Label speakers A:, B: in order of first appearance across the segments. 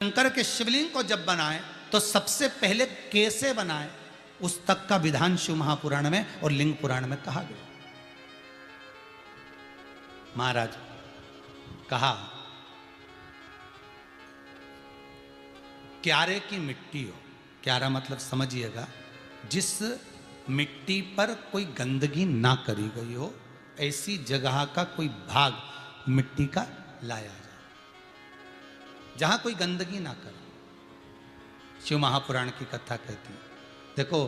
A: शंकर के शिवलिंग को जब बनाए तो सबसे पहले कैसे बनाए उस तक का विधान शिव महापुराण में और लिंग पुराण में कहा गया। महाराज कहा क्यारे की मिट्टी हो, क्यारा मतलब समझिएगा जिस मिट्टी पर कोई गंदगी ना करी गई हो, ऐसी जगह का कोई भाग मिट्टी का लाया जाए जहां कोई गंदगी ना करे। शिव महापुराण की कथा कहती है। देखो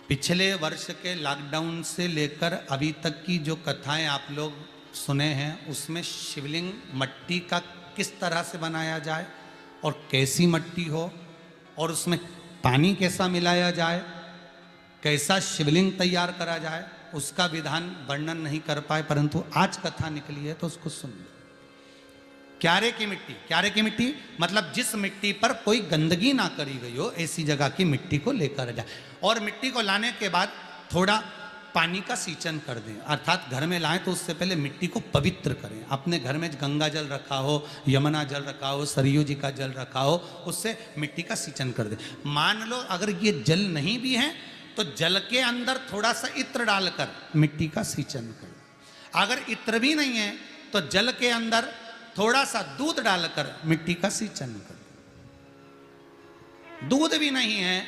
A: पिछले वर्ष के लॉकडाउन से लेकर अभी तक की जो कथाएं आप लोग सुने हैं उसमें शिवलिंग मट्टी का किस तरह से बनाया जाए और कैसी मट्टी हो और उसमें पानी कैसा मिलाया जाए, कैसा शिवलिंग तैयार करा जाए, उसका विधान वर्णन नहीं कर पाए, परंतु आज कथा निकली है तो उसको सुन लो। क्यारे की मिट्टी, क्यारे की मिट्टी मतलब जिस मिट्टी पर कोई गंदगी ना करी गई हो ऐसी जगह की मिट्टी को लेकर जाए और मिट्टी को लाने के बाद थोड़ा पानी का सींचन कर दें, अर्थात घर में लाएं तो उससे पहले मिट्टी को पवित्र करें। अपने घर में गंगा जल रखा हो, यमुना जल रखा हो, सरयू जी का जल रखा हो, उससे मिट्टी का सींचन कर दें। मान लो अगर ये जल नहीं भी है तो जल के अंदर थोड़ा सा इत्र डालकर मिट्टी का सींचन करें। अगर इत्र भी नहीं है तो जल के अंदर थोड़ा सा दूध डालकर मिट्टी का सींचन कर। दूध भी नहीं है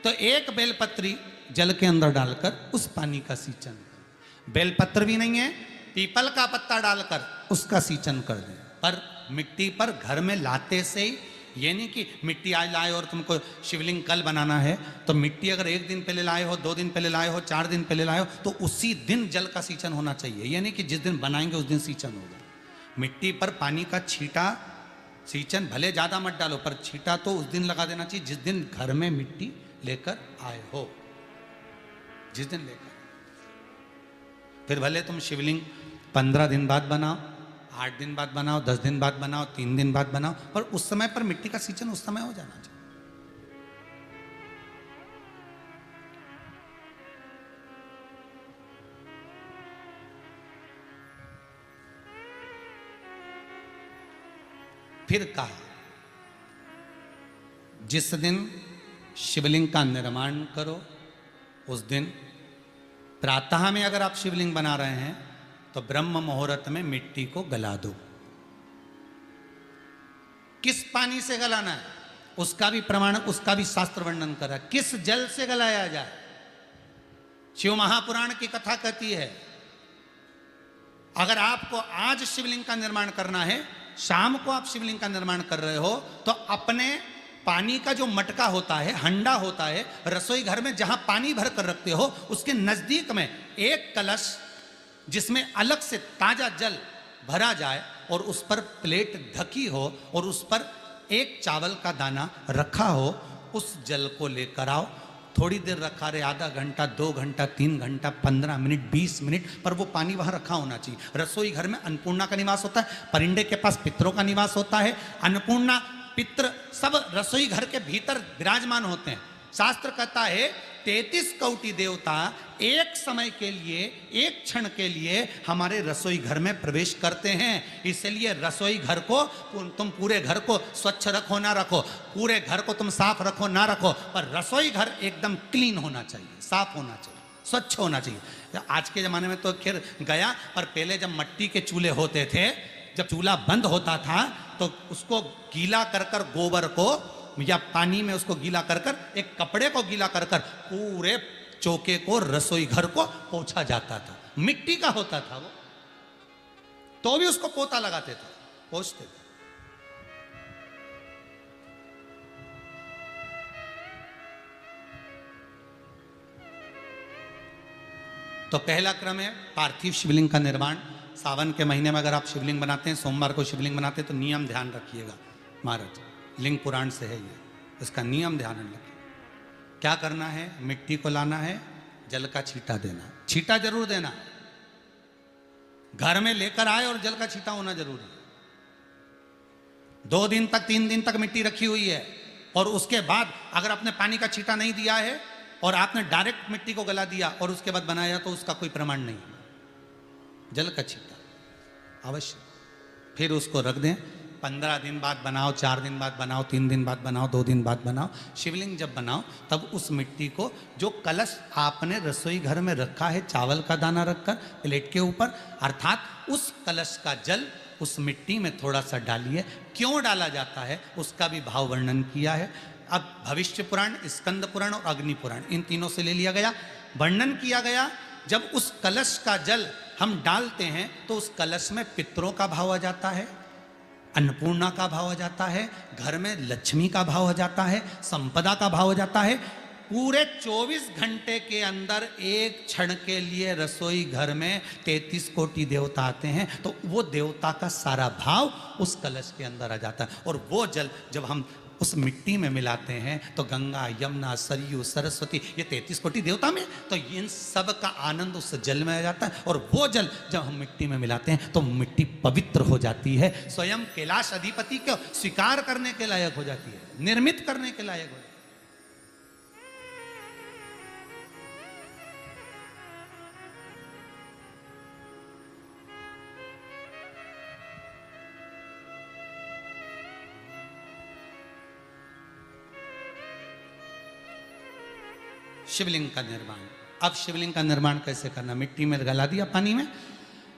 A: तो एक बेलपत्री जल के अंदर डालकर उस पानी का सींचन कर। बेलपत्र भी नहीं है, पीपल का पत्ता डालकर उसका सींचन कर दें। पर मिट्टी पर घर में लाते से ही, ये नहीं कि मिट्टी आज लाए और तुमको शिवलिंग कल बनाना है तो मिट्टी अगर एक दिन पहले लाए हो, 2 दिन पहले लाए हो, 4 दिन पहले लाए हो तो उसी दिन जल का सींचन होना चाहिए। ये नहीं कि जिस दिन बनाएंगे उस दिन सींचन होगा। मिट्टी पर पानी का छींटा, सींचन भले ज़्यादा मत डालो पर छींटा तो उस दिन लगा देना चाहिए जिस दिन घर में मिट्टी लेकर आए हो, जिस दिन लेकर। फिर भले तुम शिवलिंग 15 दिन बाद बनाओ, 8 दिन बाद बनाओ, 10 दिन बाद बनाओ, 3 दिन बाद बनाओ, पर उस समय पर मिट्टी का सींचन उस समय हो जाना चाहिए। फिर कहा जिस दिन शिवलिंग का निर्माण करो उस दिन प्रातः में अगर आप शिवलिंग बना रहे हैं तो ब्रह्म मुहूर्त में मिट्टी को गला दो। किस पानी से गलाना है उसका भी प्रमाण, उसका भी शास्त्र वर्णन करा। किस जल से गलाया जाए शिव महापुराण की कथा कहती है। अगर आपको आज शिवलिंग का निर्माण करना है, शाम को आप शिवलिंग का निर्माण कर रहे हो तो अपने पानी का जो मटका होता है, हंडा होता है, रसोई घर में जहां पानी भर कर रखते हो उसके नजदीक में एक कलश जिसमें अलग से ताजा जल भरा जाए और उस पर प्लेट ढकी हो और उस पर एक चावल का दाना रखा हो, उस जल को लेकर आओ। थोड़ी देर रखा रहे, आधा घंटा, 2 घंटा, 3 घंटा, 15 मिनट, 20 मिनट, पर वो पानी वहां रखा होना चाहिए। रसोई घर में अन्नपूर्णा का निवास होता है, परिंदे के पास पितरों का निवास होता है। अन्नपूर्णा, पित्र सब रसोई घर के भीतर विराजमान होते हैं। शास्त्र कहता है 33 कोटि देवता एक समय के लिए, एक क्षण के लिए हमारे रसोई घर में प्रवेश करते हैं। इसलिए रसोई घर को तुम पूरे घर को स्वच्छ रखो ना रखो, पूरे घर को तुम साफ रखो ना रखो, पर रसोई घर एकदम क्लीन होना चाहिए, साफ होना चाहिए, स्वच्छ होना चाहिए। आज के जमाने में तो खैर गया, पर पहले जब मट्टी के चूल्हे होते थे, जब चूल्हा बंद होता था तो उसको गीला कर कर, गोबर को या पानी में उसको गीला कर कर, एक कपड़े को गीला कर कर पूरे चौके को, रसोई घर को पोंछा जाता था। मिट्टी का होता था वो, तो भी उसको पोता लगाते थे, पोंछते थे। तो पहला क्रम है पार्थिव शिवलिंग का निर्माण। सावन के महीने में अगर आप शिवलिंग बनाते हैं, सोमवार को शिवलिंग बनाते हैं तो नियम ध्यान रखिएगा महाराज, लिंग पुराण से है ये, इसका नियम ध्यान रखिए। क्या करना है, मिट्टी को लाना है, जल का छींटा देना, छींटा जरूर देना। घर में लेकर आए और जल का छींटा होना जरूरी है। 2 दिन तक, 3 दिन तक मिट्टी रखी हुई है और उसके बाद अगर आपने पानी का छींटा नहीं दिया है और आपने डायरेक्ट मिट्टी को गला दिया और उसके बाद बनाया तो उसका कोई प्रमाण नहीं। जल का छींटा अवश्य, फिर उसको रख दें। 15 दिन बाद बनाओ, 4 दिन बाद बनाओ, 3 दिन बाद बनाओ, 2 दिन बाद बनाओ। शिवलिंग जब बनाओ तब उस मिट्टी को, जो कलश आपने रसोई घर में रखा है चावल का दाना रखकर प्लेट के ऊपर, अर्थात उस कलश का जल उस मिट्टी में थोड़ा सा डालिए। क्यों डाला जाता है उसका भी भाव वर्णन किया है। अब भविष्य पुराण, स्कंद पुराण और अग्नि पुराण, इन तीनों से ले लिया गया। वर्णन किया गया जब उस कलश का जल हम डालते हैं तो उस कलश में पितरों का भाव आ जाता है, अन्नपूर्णा का भाव आ जाता है, घर में लक्ष्मी का भाव आ जाता है, संपदा का भाव आ जाता है। पूरे 24 घंटे के अंदर एक क्षण के लिए रसोई घर में 33 कोटि देवता आते हैं, तो वो देवता का सारा भाव उस कलश के अंदर आ जाता है। और वो जल जब हम उस मिट्टी में मिलाते हैं तो गंगा, यमुना, सरयू, सरस्वती, ये 33 कोटि देवता में, तो इन सब का आनंद उस जल में आ जाता है। और वो जल जब हम मिट्टी में मिलाते हैं तो मिट्टी पवित्र हो जाती है, स्वयं कैलाश अधिपति को स्वीकार करने के लायक हो जाती है, निर्मित करने के लायक हो जाती है। शिवलिंग का निर्माण। अब शिवलिंग का निर्माण कैसे करना? मिट्टी में गला दिया पानी में।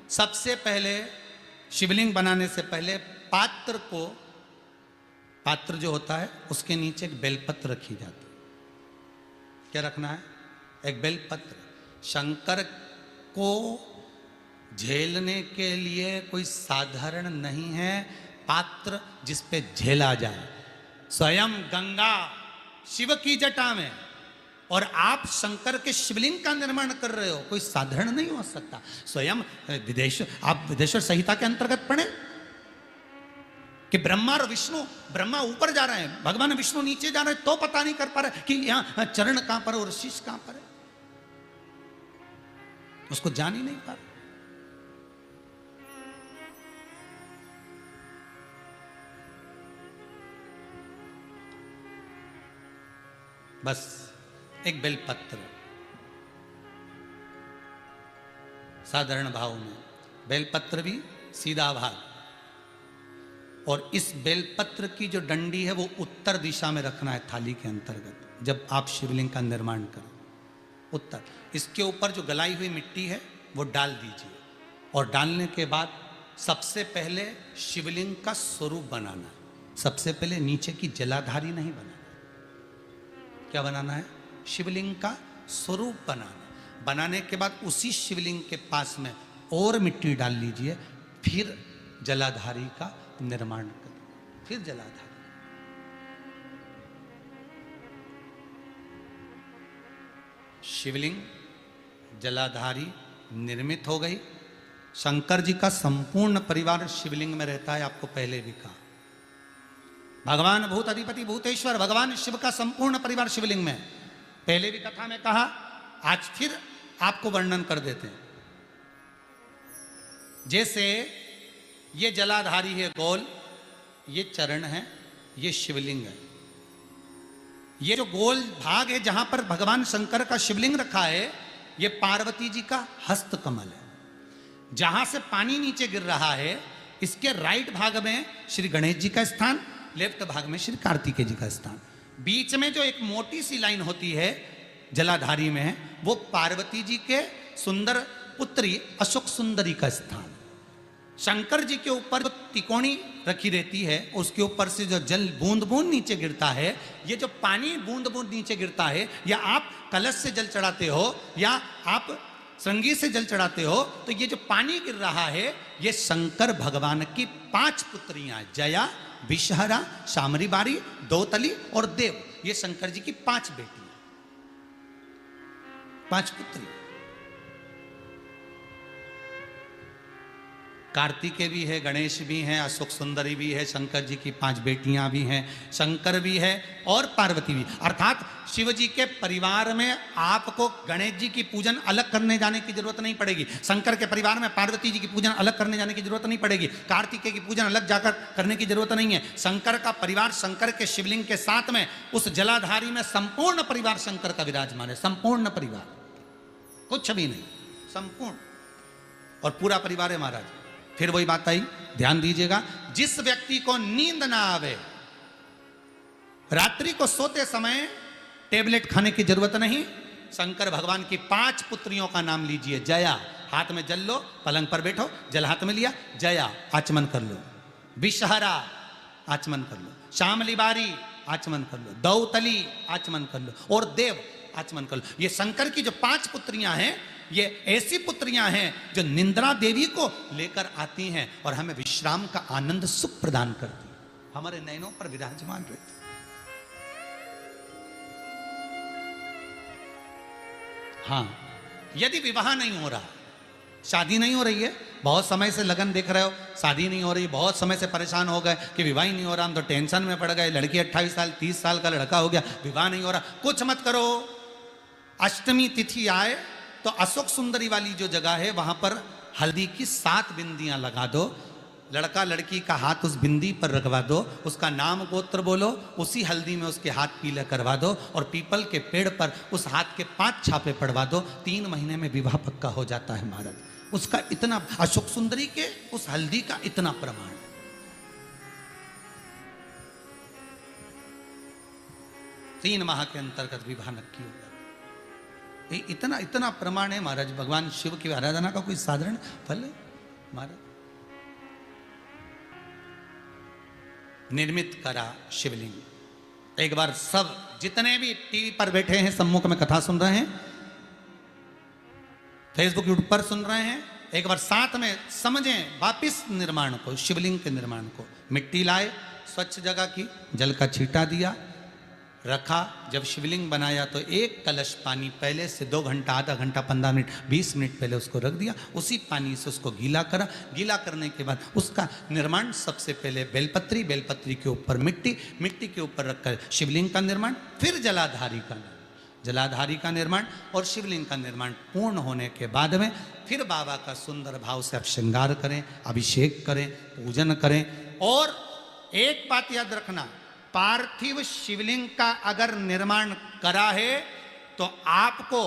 A: सबसे पहले शिवलिंग बनाने से पहले पात्र को, पात्र जो होता है उसके नीचे एक बेलपत्र रखी जाती है। क्या रखना है? एक बेलपत्र। शंकर को झेलने के लिए कोई साधारण नहीं है पात्र जिस पे झेला जाए। स्वयं गंगा शिव की जटा में और आप शंकर के शिवलिंग का निर्माण कर रहे हो, कोई साधारण नहीं हो सकता। स्वयं आप विदेश्वर संहिता के अंतर्गत पढ़े कि ब्रह्मा और विष्णु, ब्रह्मा ऊपर जा रहे हैं, भगवान विष्णु नीचे जा रहे हैं, तो पता नहीं कर पा रहे कि यहां चरण कहां पर और शीश कहां पर है, उसको जान ही नहीं पा रहे। बस एक बेलपत्र साधारण भाव में, बेलपत्र भी सीधा भाग, और इस बेलपत्र की जो डंडी है वो उत्तर दिशा में रखना है थाली के अंतर्गत। जब आप शिवलिंग का निर्माण करो उत्तर, इसके ऊपर जो गलाई हुई मिट्टी है वो डाल दीजिए। और डालने के बाद सबसे पहले शिवलिंग का स्वरूप बनाना है। सबसे पहले नीचे की जलाधारी नहीं बनाना। क्या बनाना है? शिवलिंग का स्वरूप बनाना। बनाने के बाद उसी शिवलिंग के पास में और मिट्टी डाल लीजिए, फिर जलाधारी का निर्माण करिए। फिर जलाधारी, शिवलिंग जलाधारी निर्मित हो गई। शंकर जी का संपूर्ण परिवार शिवलिंग में रहता है, आपको पहले भी कहा। भगवान भूत अधिपति भूतेश्वर, भगवान शिव का संपूर्ण परिवार शिवलिंग में। पहले भी कथा में कहा, आज फिर आपको वर्णन कर देते हैं। जैसे ये जलाधारी है गोल, ये चरण है, ये शिवलिंग है। ये जो गोल भाग है जहां पर भगवान शंकर का शिवलिंग रखा है, ये पार्वती जी का हस्त कमल है। जहां से पानी नीचे गिर रहा है, इसके राइट भाग में श्री गणेश जी का स्थान, लेफ्ट भाग में श्री कार्तिकेय जी का स्थान। बीच में जो एक मोटी सी लाइन होती है जलाधारी में है, वो पार्वती जी के सुंदर पुत्री अशोक सुंदरी का स्थान। शंकर जी के ऊपर जो तिकोनी रखी रहती है, उसके ऊपर से जो जल बूंद बूंद नीचे गिरता है, ये जो पानी बूंद बूंद नीचे गिरता है, या आप कलश से जल चढ़ाते हो या आप श्रृंगी से जल चढ़ाते हो, तो ये जो पानी गिर रहा है, ये शंकर भगवान की 5 पुत्रियां, जया, विषहरा, शामरी बारी, दोतली और देव, ये शंकर जी की 5 बेटियां, 5 पुत्री। कार्तिकेय भी है, गणेश भी हैं, अशोक सुंदरी भी है, शंकर जी की 5 बेटियां भी हैं, शंकर भी है और पार्वती भी। अर्थात शिव जी के परिवार में आपको गणेश जी की पूजन अलग करने जाने की जरूरत नहीं पड़ेगी। शंकर के परिवार में पार्वती जी की पूजन अलग करने जाने की जरूरत नहीं पड़ेगी। कार्तिकेय की पूजन अलग जाकर करने की जरूरत नहीं है। शंकर का परिवार शंकर के शिवलिंग के साथ में उस जलाधारी में संपूर्ण परिवार शंकर का विराजमान है। संपूर्ण परिवार, कुछ भी नहीं, संपूर्ण, और पूरा परिवार है महाराज। फिर वही बात आई, ध्यान दीजिएगा, जिस व्यक्ति को नींद ना आवे, रात्रि को सोते समय टेबलेट खाने की जरूरत नहीं, शंकर भगवान की 5 पुत्रियों का नाम लीजिए। जया, हाथ में जल लो, पलंग पर बैठो, जल हाथ में लिया, जया आचमन कर लो। विषहरा आचमन कर लो। श्यामली बारी आचमन कर लो। दौतली आचमन कर लो। और देव आचमन कर लो। ये शंकर की जो 5 पुत्रियां हैं, ये ऐसी पुत्रियां हैं जो निंद्रा देवी को लेकर आती हैं और हमें विश्राम का आनंद सुख प्रदान करती हैं, हमारे नयनों पर विराजमान रहती। हाँ, यदि विवाह नहीं हो रहा, शादी नहीं हो रही है, बहुत समय से लगन देख रहे हो, शादी नहीं हो रही, बहुत समय से परेशान हो गए कि विवाह ही नहीं हो रहा, हम तो टेंशन में पड़ गए, लड़की 28 साल 30 साल का लड़का हो गया, विवाह नहीं हो रहा, कुछ मत करो। अष्टमी तिथि आए तो अशोक सुंदरी वाली जो जगह है वहां पर हल्दी की 7 बिंदियां लगा दो, लड़का लड़की का हाथ उस बिंदी पर रखवा दो, उसका नाम गोत्र बोलो, उसी हल्दी में उसके हाथ पीले करवा दो और पीपल के पेड़ पर उस हाथ के 5 छापे पड़वा दो। 3 महीने में विवाह पक्का हो जाता है महाराज। उसका इतना, अशोक सुंदरी के उस हल्दी का इतना प्रमाण। 3 माह के अंतर्गत विवाह नक्की होगा। इतना इतना प्रमाण है महाराज। भगवान शिव की आराधना का कोई साधारण फल है महाराज। निर्मित करा शिवलिंग। एक बार सब जितने भी टीवी पर बैठे हैं, सम्मुख में कथा सुन रहे हैं, फेसबुक यूट्यूब पर सुन रहे हैं, एक बार साथ में समझें वापिस निर्माण को, शिवलिंग के निर्माण को। मिट्टी लाए, स्वच्छ जगह की, जल का छींटा दिया, रखा। जब शिवलिंग बनाया तो 1 कलश पानी पहले से 2 घंटा, आधा घंटा, 15 मिनट, 20 मिनट पहले उसको रख दिया। उसी पानी से उसको गीला करा। गीला करने के बाद उसका निर्माण सबसे पहले बेलपत्री, बेलपत्री के ऊपर मिट्टी, मिट्टी के ऊपर रखकर शिवलिंग का निर्माण, फिर जलाधारी का निर्माण, जलाधारी का निर्माण और शिवलिंग का निर्माण पूर्ण होने के बाद में फिर बाबा का सुंदर भाव से आप श्रृंगार करें, अभिषेक करें, पूजन करें। और एक बात याद रखना, पार्थिव शिवलिंग का अगर निर्माण करा है तो आपको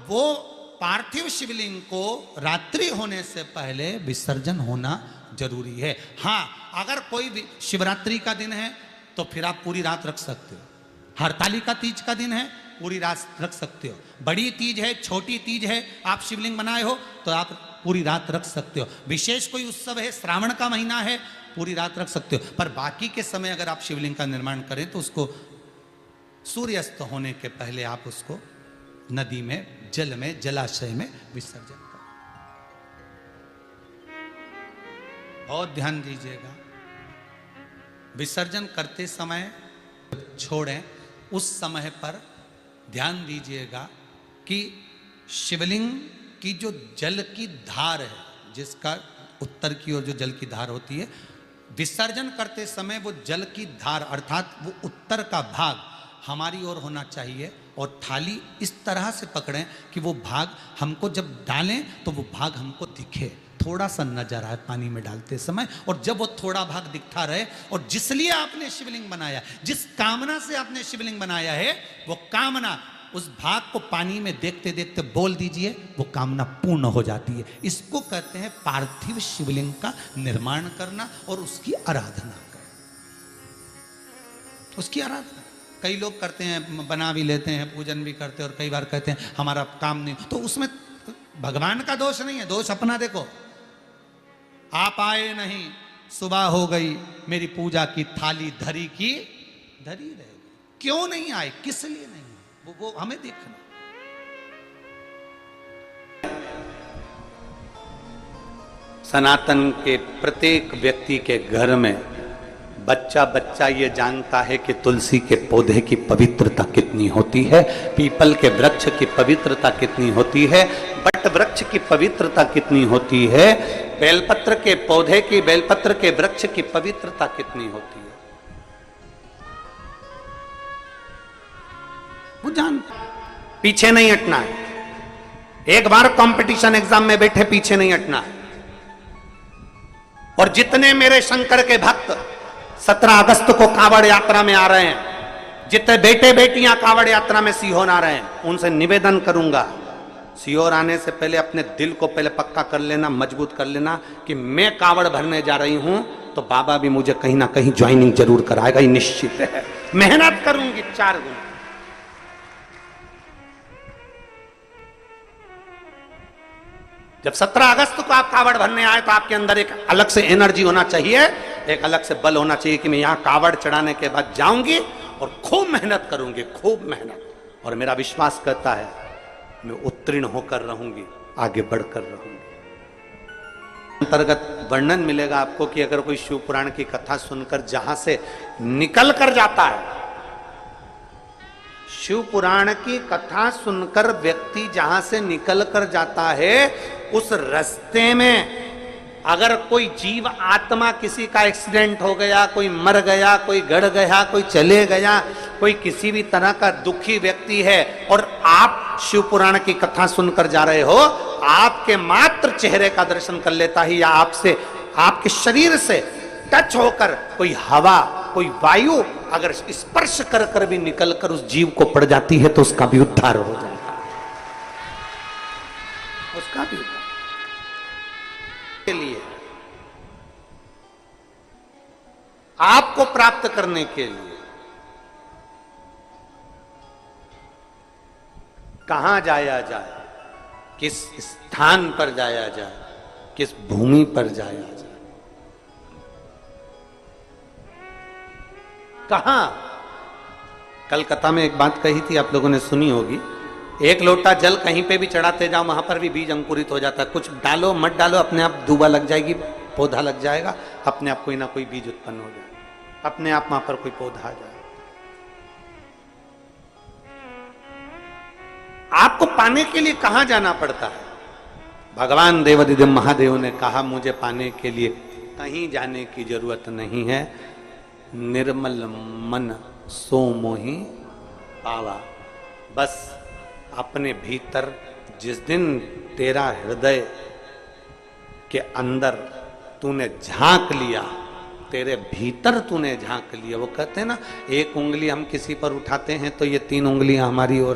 A: वो पार्थिव शिवलिंग को रात्रि होने से पहले विसर्जन होना जरूरी है। हाँ, अगर कोई शिवरात्रि का दिन है तो फिर आप पूरी रात रख सकते हो। हरतालिका तीज का दिन है, पूरी रात रख सकते हो। बड़ी तीज है, छोटी तीज है, आप शिवलिंग बनाए हो तो आप पूरी रात रख सकते हो। विशेष कोई उत्सव है, श्रावण का महीना है, पूरी रात रख सकते हो। पर बाकी के समय अगर आप शिवलिंग का निर्माण करें तो उसको सूर्यास्त होने के पहले आप उसको नदी में, जल में, जलाशय में विसर्जन करें। बहुत ध्यान दीजिएगा, विसर्जन करते समय छोड़ें, उस समय पर ध्यान दीजिएगा कि शिवलिंग की जो जल की धार है, जिसका उत्तर की ओर जो जल की धार होती है, विसर्जन करते समय वो जल की धार अर्थात वो उत्तर का भाग हमारी ओर होना चाहिए और थाली इस तरह से पकड़ें कि वो भाग हमको जब डालें तो वो भाग हमको दिखे, थोड़ा सा नजर आए पानी में डालते समय। और जब वो थोड़ा भाग दिखता रहे और जिस लिए आपने शिवलिंग बनाया, जिस कामना से आपने शिवलिंग बनाया है, वो कामना उस भाग को पानी में देखते देखते बोल दीजिए, वो कामना पूर्ण हो जाती है। इसको कहते हैं पार्थिव शिवलिंग का निर्माण करना और उसकी आराधना करना। उसकी आराधना कई लोग करते हैं, बना भी लेते हैं, पूजन भी करते हैं और कई बार कहते हैं हमारा काम नहीं, तो उसमें भगवान का दोष नहीं है, दोष अपना। देखो, आप आए नहीं, सुबह हो गई, मेरी पूजा की थाली धरी की धरी रह गई। क्यों नहीं आए, किस लिए नहीं, वो हमें देखना।
B: सनातन के प्रत्येक व्यक्ति के घर में बच्चा बच्चा ये जानता है कि तुलसी के पौधे की पवित्रता कितनी होती है, पीपल के वृक्ष की पवित्रता कितनी होती है, बट वृक्ष की पवित्रता कितनी होती है, बेलपत्र के पौधे की, बेलपत्र के वृक्ष की पवित्रता कितनी होती है, वो जानता। पीछे नहीं हटना है। एक बार कंपटीशन एग्जाम में बैठे पीछे नहीं हटना है। और जितने मेरे शंकर के भक्त 17 अगस्त को कांवड़ यात्रा में आ रहे हैं, जितने बेटे बेटियां कांवड़ यात्रा में सीहोर आ रहे हैं, उनसे निवेदन करूंगा सियोर आने से पहले अपने दिल को पहले पक्का कर लेना, मजबूत कर लेना कि मैं कावड़ भरने जा रही हूं तो बाबा भी मुझे कहीं ना कहीं ज्वाइनिंग जरूर कराएगा, ये निश्चित है। मेहनत करूंगी 4 गुना। जब 17 अगस्त को आप कावड़ भरने आए तो आपके अंदर एक अलग से एनर्जी होना चाहिए, एक अलग से बल होना चाहिए कि मैं यहां कावड़ चढ़ाने के बाद जाऊंगी और खूब मेहनत करूंगी, खूब मेहनत। और मेरा विश्वास करता है मैं उत्तीर्ण होकर रहूंगी, आगे बढ़कर रहूंगी। अंतर्गत वर्णन मिलेगा आपको कि अगर कोई शिव पुराण की कथा सुनकर जहां से निकल कर जाता है, शिव पुराण की कथा सुनकर व्यक्ति जहां से निकल कर जाता है, उस रास्ते में अगर कोई जीव आत्मा किसी का एक्सीडेंट हो गया, कोई मर गया, कोई गड़ गया, कोई चले गया, कोई किसी भी तरह का दुखी व्यक्ति है और आप शिव पुराण की कथा सुनकर जा रहे हो, आपके मात्र चेहरे का दर्शन कर लेता ही या आपसे, आपके शरीर से टच होकर कोई हवा, कोई वायु अगर स्पर्श कर कर भी निकल कर उस जीव को पड़ जाती है तो उसका भी उद्धार हो जाता है, उसका भी उद्धार के लिए, आपको प्राप्त करने के लिए कहां जाया जाए, किस स्थान पर जाया जाए, किस भूमि पर जाया जाए, कहां। कलकत्ता में एक बात कही थी, आप लोगों ने सुनी होगी, एक लोटा जल कहीं पे भी चढ़ाते जाओ वहां पर भी बीज अंकुरित हो जाता है। कुछ डालो मत डालो, अपने आप दूबा लग जाएगी, पौधा लग जाएगा, अपने आप कोई ना कोई बीज उत्पन्न हो जाएगा, अपने आप वहां पर कोई पौधा आ जाएगा। आपको पाने के लिए कहां जाना पड़ता है? भगवान देवादिदेव महादेव ने कहा मुझे पाने के लिए कहीं जाने की जरूरत नहीं है, निर्मल मन सो मोहि पावा। बस अपने भीतर जिस दिन तेरा हृदय के अंदर तूने झांक लिया, तेरे भीतर तूने झांक लिया, वो कहते हैं ना, एक उंगली हम किसी पर उठाते हैं तो ये 3 उंगलियां हमारी ओर